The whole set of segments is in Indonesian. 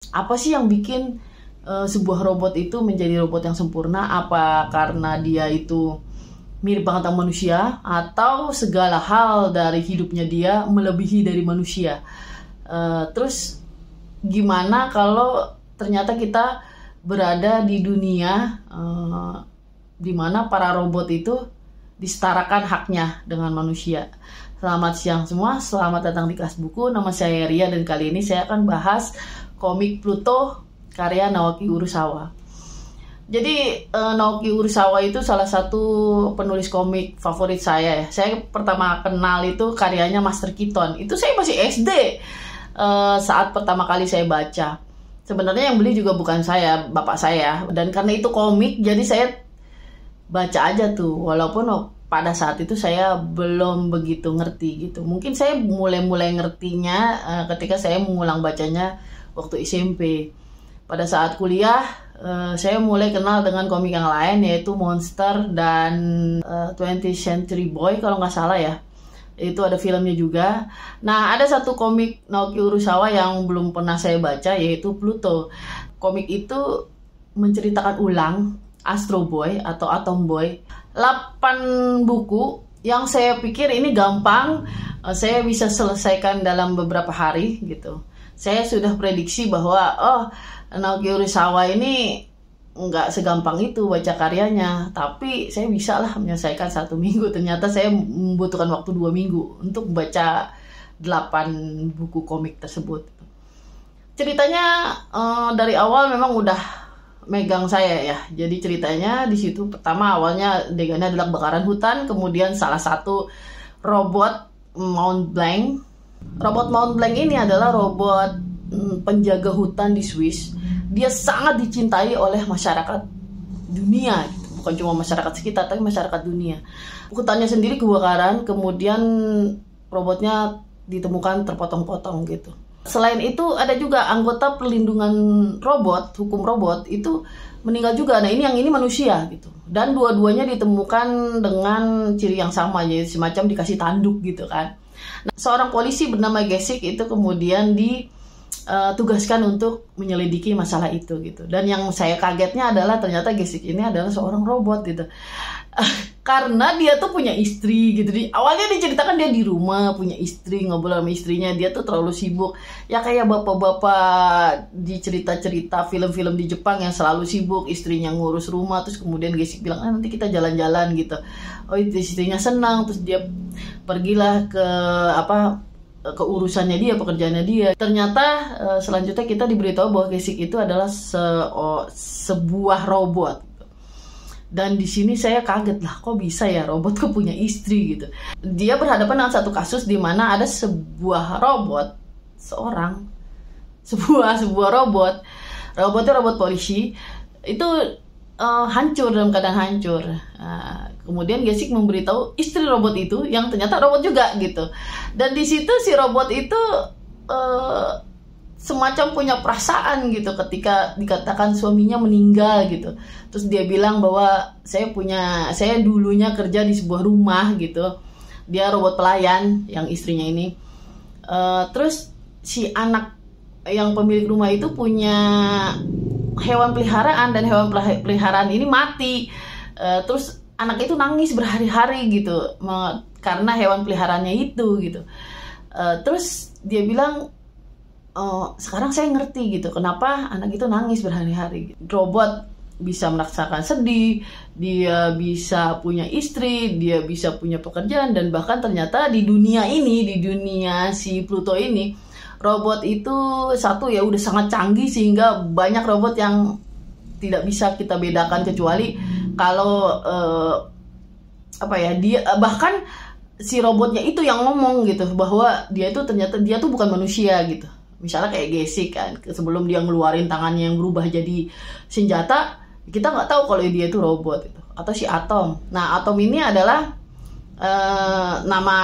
Apa sih yang bikin sebuah robot itu menjadi robot yang sempurna? Apa karena dia itu mirip banget sama manusia, atau segala hal dari hidupnya dia melebihi dari manusia? Terus gimana kalau ternyata kita berada di dunia di mana para robot itu disetarakan haknya dengan manusia? Selamat siang semua, selamat datang di Kelas Buku. Nama saya Ria dan kali ini saya akan bahas komik Pluto karya Naoki Urasawa. Jadi Naoki Urasawa itu salah satu penulis komik favorit saya ya. Saya pertama kenal itu karyanya Master Keaton. Itu saya masih SD saat pertama kali saya baca. Sebenarnya yang beli juga bukan saya, bapak saya. Dan karena itu komik, jadi saya baca aja tuh. Walaupun pada saat itu saya belum begitu ngerti gitu. Mungkin saya mulai ngertinya ketika saya mengulang bacanya waktu SMP. Pada saat kuliah, saya mulai kenal dengan komik yang lain, yaitu Monster dan 20th Century Boy kalau nggak salah ya. Itu ada filmnya juga. Nah, ada satu komik Naoki Urasawa yang belum pernah saya baca, yaitu Pluto. Komik itu menceritakan ulang Astro Boy atau Atom Boy. 8 buku yang saya pikir ini gampang, saya bisa selesaikan dalam beberapa hari gitu. Saya sudah prediksi bahwa Naoki Urasawa ini nggak segampang itu baca karyanya, tapi saya bisa lah menyelesaikan 1 minggu. Ternyata saya membutuhkan waktu 2 minggu untuk baca 8 buku komik tersebut. Ceritanya dari awal memang udah megang saya ya. Jadi ceritanya di situ pertama awalnya adegannya adalah kebakaran hutan, kemudian salah satu robot Mount Blanc. Robot Mount Blanc ini adalah robot penjaga hutan di Swiss. Dia sangat dicintai oleh masyarakat dunia gitu. Bukan cuma masyarakat sekitar, tapi masyarakat dunia. Hutannya sendiri kebakaran, kemudian robotnya ditemukan terpotong-potong gitu. Selain itu ada juga anggota perlindungan robot, hukum robot itu meninggal juga. Nah, yang ini manusia gitu. Dan dua-duanya ditemukan dengan ciri yang sama, yaitu semacam dikasih tanduk gitu kan. Nah, seorang polisi bernama Gesik itu kemudian ditugaskan untuk menyelidiki masalah itu gitu. Dan yang saya kagetnya adalah ternyata Gesik ini adalah seorang robot gitu. Karena dia tuh punya istri gitu. Awalnya diceritakan dia di rumah punya istri, ngobrol sama istrinya, dia tuh terlalu sibuk. Ya kayak bapak-bapak di cerita-cerita film-film di Jepang yang selalu sibuk, istrinya ngurus rumah, terus kemudian Gesik bilang, nanti kita jalan-jalan gitu. Istrinya senang, terus dia pergilah ke urusannya dia, pekerjaannya dia. Ternyata selanjutnya kita diberitahu bahwa Gesik itu adalah sebuah robot. Dan di sini saya kaget lah, kok bisa ya robot kok punya istri gitu. Dia berhadapan dengan satu kasus di mana ada sebuah robot, robotnya robot polisi itu hancur, dalam keadaan hancur. Kemudian Gesik memberitahu istri robot itu yang ternyata robot juga gitu. Dan di situ si robot itu semacam punya perasaan gitu ketika dikatakan suaminya meninggal gitu. Terus dia bilang bahwa saya dulunya kerja di sebuah rumah gitu. Dia robot pelayan yang istrinya ini. Terus si anak yang pemilik rumah itu punya hewan peliharaan, dan hewan peliharaan ini mati. Terus anak itu nangis berhari-hari gitu karena hewan peliharaannya itu gitu. Terus dia bilang, sekarang saya ngerti gitu kenapa anak itu nangis berhari-hari. Robot bisa merasakan sedih, dia bisa punya istri, dia bisa punya pekerjaan, dan bahkan ternyata di dunia si Pluto ini, robot itu satu ya udah sangat canggih sehingga banyak robot yang tidak bisa kita bedakan, kecuali kalau dia bahkan si robotnya itu yang ngomong gitu bahwa dia itu ternyata dia tuh bukan manusia gitu. Misalnya kayak Gesik kan, sebelum dia ngeluarin tangannya yang berubah jadi senjata, kita nggak tahu kalau dia itu robot gitu. Atau si Atom. Nah, Atom ini adalah nama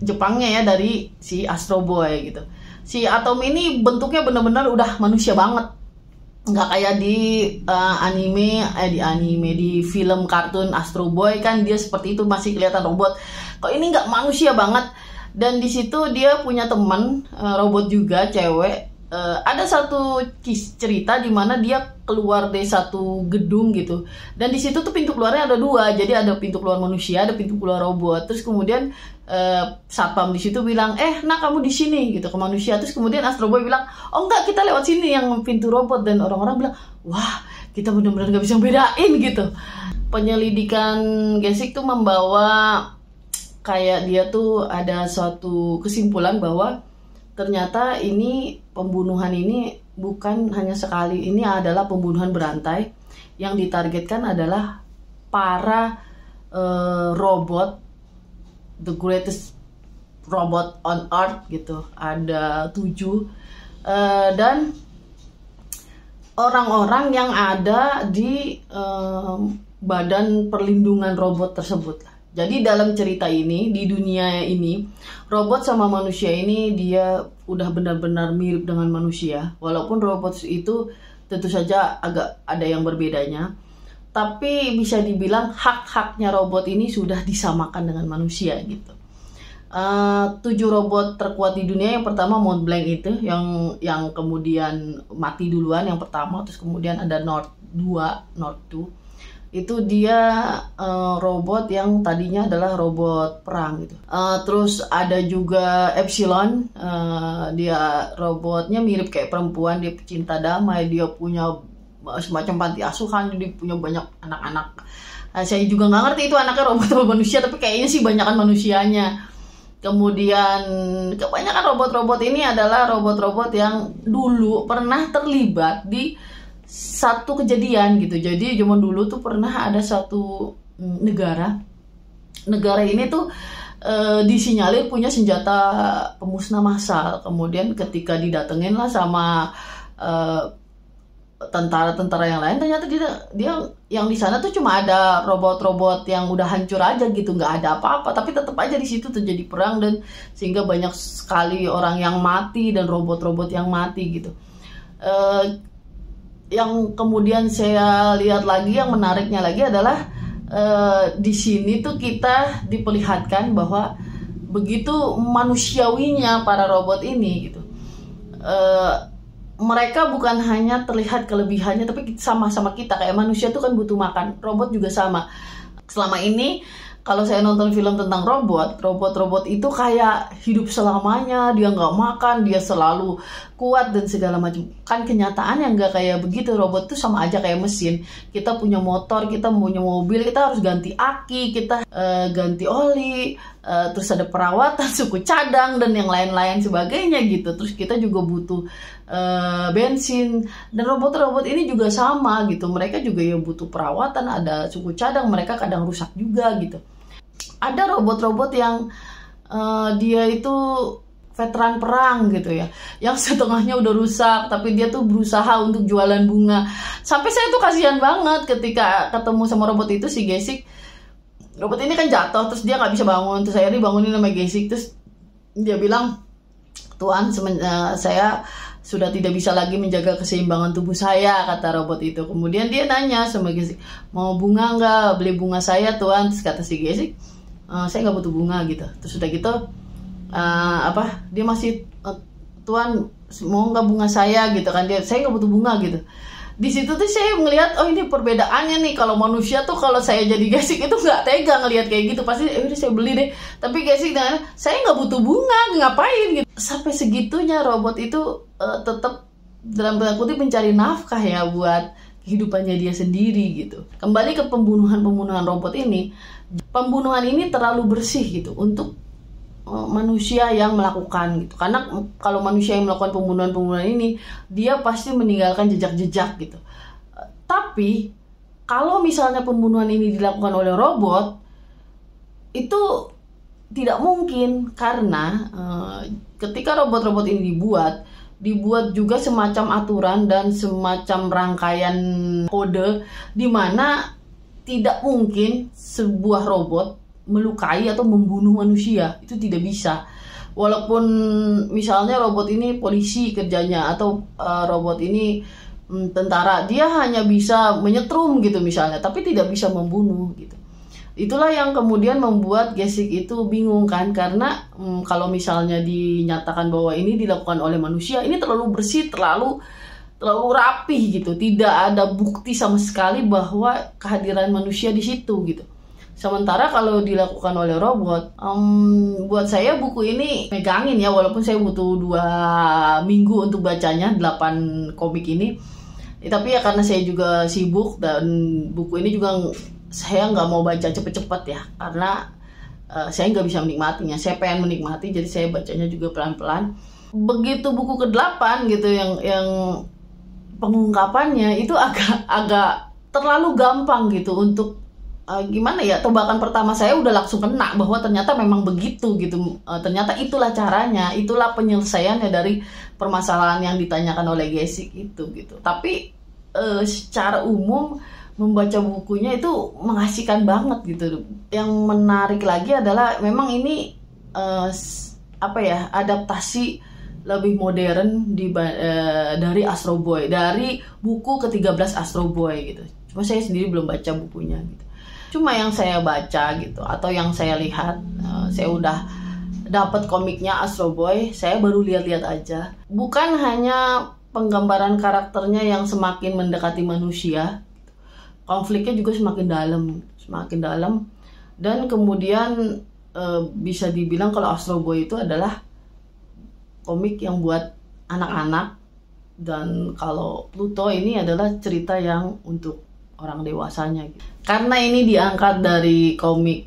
Jepangnya ya dari si Astro Boy gitu. Si Atom ini bentuknya benar-benar udah manusia banget. Nggak kayak di film kartun Astro Boy kan dia seperti itu, masih kelihatan robot. Kok ini nggak manusia banget. Dan di situ dia punya teman robot juga, cewek. ada satu cerita di mana dia keluar dari satu gedung gitu, dan di situ tuh pintu keluarnya ada dua, jadi ada pintu keluar manusia, ada pintu keluar robot. Terus kemudian satpam di situ bilang, nah kamu di sini gitu, ke manusia. Terus kemudian Astro Boy bilang, oh enggak, kita lewat sini yang pintu robot. Dan orang-orang bilang, wah kita benar-benar gak bisa bedain gitu. Penyelidikan Gesicht tuh membawa kayak dia tuh ada suatu kesimpulan bahwa ternyata ini pembunuhan ini bukan hanya sekali, ini adalah pembunuhan berantai. Yang ditargetkan adalah para robot, the greatest robot on earth gitu, ada 7, dan orang-orang yang ada di badan perlindungan robot tersebut. Jadi dalam cerita ini, di dunia ini, robot sama manusia ini dia udah benar-benar mirip dengan manusia. Walaupun robot itu tentu saja agak ada yang berbedanya, tapi bisa dibilang hak-haknya robot ini sudah disamakan dengan manusia gitu. 7 robot terkuat di dunia, yang pertama Mont Blanc itu, yang kemudian mati duluan yang pertama. Terus kemudian ada North 2, itu dia robot yang tadinya adalah robot perang gitu. Terus ada juga Epsilon, dia robotnya mirip kayak perempuan, dia pecinta damai, dia punya semacam panti asuhan, dia punya banyak anak-anak. Saya juga nggak ngerti itu anaknya robot atau manusia, tapi kayaknya sih banyakan manusianya. Kemudian kebanyakan robot-robot ini adalah robot-robot yang dulu pernah terlibat di satu kejadian gitu. Jadi zaman dulu tuh pernah ada satu negara ini tuh disinyalir punya senjata pemusnah massal. Kemudian ketika didatengin lah sama tentara-tentara yang lain, ternyata dia yang di sana tuh cuma ada robot-robot yang udah hancur aja gitu, nggak ada apa-apa, tapi tetap aja di situ terjadi perang, dan sehingga banyak sekali orang yang mati dan robot-robot yang mati gitu. Yang kemudian saya lihat lagi, yang menariknya lagi adalah di sini tuh kita diperlihatkan bahwa begitu manusiawinya para robot ini gitu. Mereka bukan hanya terlihat kelebihannya, tapi sama-sama kita kayak manusia tuh kan butuh makan, robot juga sama. Selama ini kalau saya nonton film tentang robot itu kayak hidup selamanya, dia nggak makan, dia selalu kuat dan segala macam. Kan kenyataannya nggak kayak begitu. Robot tuh sama aja kayak mesin. Kita punya motor, kita punya mobil, kita harus ganti aki, kita ganti oli, terus ada perawatan, suku cadang, dan yang lain-lain sebagainya gitu. Terus kita juga butuh bensin, dan robot-robot ini juga sama gitu. Mereka juga ya butuh perawatan, ada suku cadang, mereka kadang rusak juga gitu. Ada robot-robot yang dia itu veteran perang gitu ya, yang setengahnya udah rusak, tapi dia tuh berusaha untuk jualan bunga. Sampai saya tuh kasihan banget ketika ketemu sama robot itu, si Gesicht. Robot ini kan jatuh, terus dia nggak bisa bangun, terus saya dibangunin sama Gesicht. Terus dia bilang, Tuan, saya sudah tidak bisa lagi menjaga keseimbangan tubuh saya, kata robot itu. Kemudian dia nanya sama Gesicht, mau bunga nggak, beli bunga saya Tuan. Terus kata si Gesicht, saya nggak butuh bunga gitu. Terus udah gitu dia masih, Tuan mau nggak bunga saya gitu kan, saya nggak butuh bunga gitu. Di situ tuh saya ngelihat, oh ini perbedaannya nih. Kalau manusia tuh, kalau saya jadi Gesicht itu nggak tega ngelihat kayak gitu, pasti udah saya beli deh. Tapi Gesicht dengan saya nggak butuh bunga, ngapain gitu. Sampai segitunya robot itu tetap dalam tanda kutip mencari nafkah ya buat kehidupannya dia sendiri gitu. Kembali ke pembunuhan robot ini, pembunuhan ini terlalu bersih gitu untuk manusia yang melakukan gitu. Karena kalau manusia yang melakukan pembunuhan ini, dia pasti meninggalkan jejak-jejak gitu. Tapi kalau misalnya pembunuhan ini dilakukan oleh robot, itu tidak mungkin, karena ketika robot-robot ini dibuat juga semacam aturan dan semacam rangkaian kode, di mana tidak mungkin sebuah robot melukai atau membunuh manusia. Itu tidak bisa. Walaupun misalnya robot ini polisi kerjanya, atau robot ini tentara, dia hanya bisa menyetrum gitu misalnya, tapi tidak bisa membunuh gitu. Itulah yang kemudian membuat Gesick itu bingung kan, karena kalau misalnya dinyatakan bahwa ini dilakukan oleh manusia, ini terlalu bersih, terlalu rapi gitu, tidak ada bukti sama sekali bahwa kehadiran manusia di situ gitu. Sementara kalau dilakukan oleh robot, buat saya buku ini megangin ya, walaupun saya butuh 2 minggu untuk bacanya 8 komik ini. Tapi ya karena saya juga sibuk, dan buku ini juga saya nggak mau baca cepet-cepet ya, karena saya nggak bisa menikmatinya. Saya pengen menikmati, jadi saya bacanya juga pelan-pelan. Begitu buku ke-8 gitu, yang pengungkapannya itu agak terlalu gampang gitu untuk gimana ya, tebakan pertama saya udah langsung kena bahwa ternyata memang begitu gitu. Ternyata itulah caranya, itulah penyelesaiannya dari permasalahan yang ditanyakan oleh Gesick itu gitu. Tapi secara umum membaca bukunya itu mengasihkan banget gitu. Yang menarik lagi adalah memang ini adaptasi lebih modern dari Astro Boy, dari buku ke-13 Astro Boy gitu. Cuma saya sendiri belum baca bukunya gitu. Cuma yang saya baca gitu, atau yang saya lihat, saya udah dapat komiknya Astro Boy, saya baru lihat-lihat aja. Bukan hanya penggambaran karakternya yang semakin mendekati manusia, konfliknya juga semakin dalam, dan kemudian bisa dibilang kalau Astro Boy itu adalah komik yang buat anak-anak, dan kalau Pluto ini adalah cerita yang untuk orang dewasanya gitu. Karena ini diangkat dari komik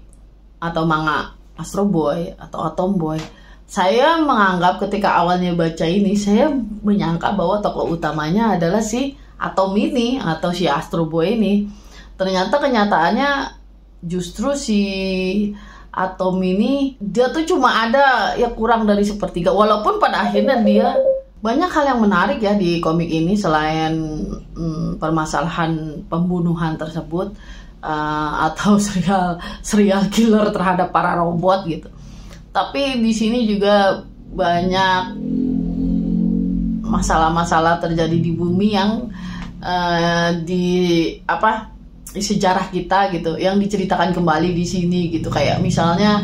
atau manga Astro Boy atau Atom Boy, saya menganggap ketika awalnya baca ini, saya menyangka bahwa tokoh utamanya adalah si Atom ini atau si Astro Boy ini. Ternyata kenyataannya justru si Atom ini dia tuh cuma ada ya kurang dari sepertiga, walaupun pada akhirnya dia banyak hal yang menarik ya di komik ini selain permasalahan pembunuhan tersebut atau serial killer terhadap para robot gitu. Tapi di sini juga banyak masalah-masalah terjadi di bumi yang di sejarah kita gitu, yang diceritakan kembali di sini gitu. Kayak misalnya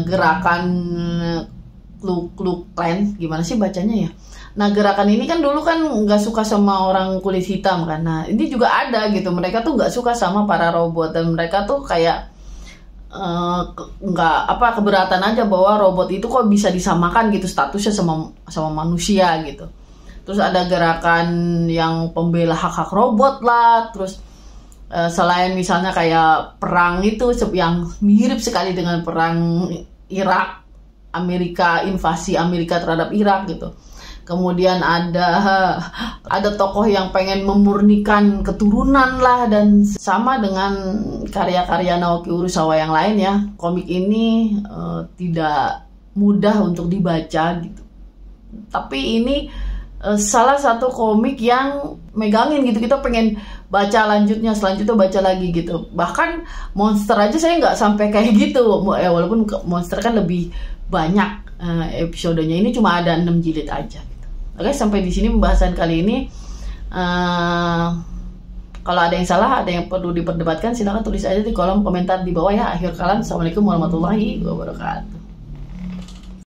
gerakan Ku Klux Klan, gimana sih bacanya ya? Nah, gerakan ini kan dulu kan nggak suka sama orang kulit hitam kan. Nah, ini juga ada gitu, mereka tuh nggak suka sama para robot, dan mereka tuh kayak keberatan aja bahwa robot itu kok bisa disamakan gitu statusnya sama manusia gitu. Terus ada gerakan yang pembela hak-hak robot lah. Terus selain misalnya kayak perang itu yang mirip sekali dengan perang Irak, invasi Amerika terhadap Irak gitu. Kemudian ada tokoh yang pengen memurnikan keturunan lah, dan sama dengan karya-karya Naoki Urasawa yang lain ya. Komik ini tidak mudah untuk dibaca gitu. Tapi ini salah satu komik yang megangin gitu, kita pengen baca selanjutnya baca lagi gitu. Bahkan monster aja saya nggak sampai kayak gitu, walaupun monster kan lebih banyak episodenya, ini cuma ada 6 jilid aja gitu. Oke, sampai di sini pembahasan kali ini. Kalau ada yang salah, ada yang perlu diperdebatkan, silahkan tulis aja di kolom komentar di bawah ya. Akhir kalam, assalamualaikum warahmatullahi wabarakatuh.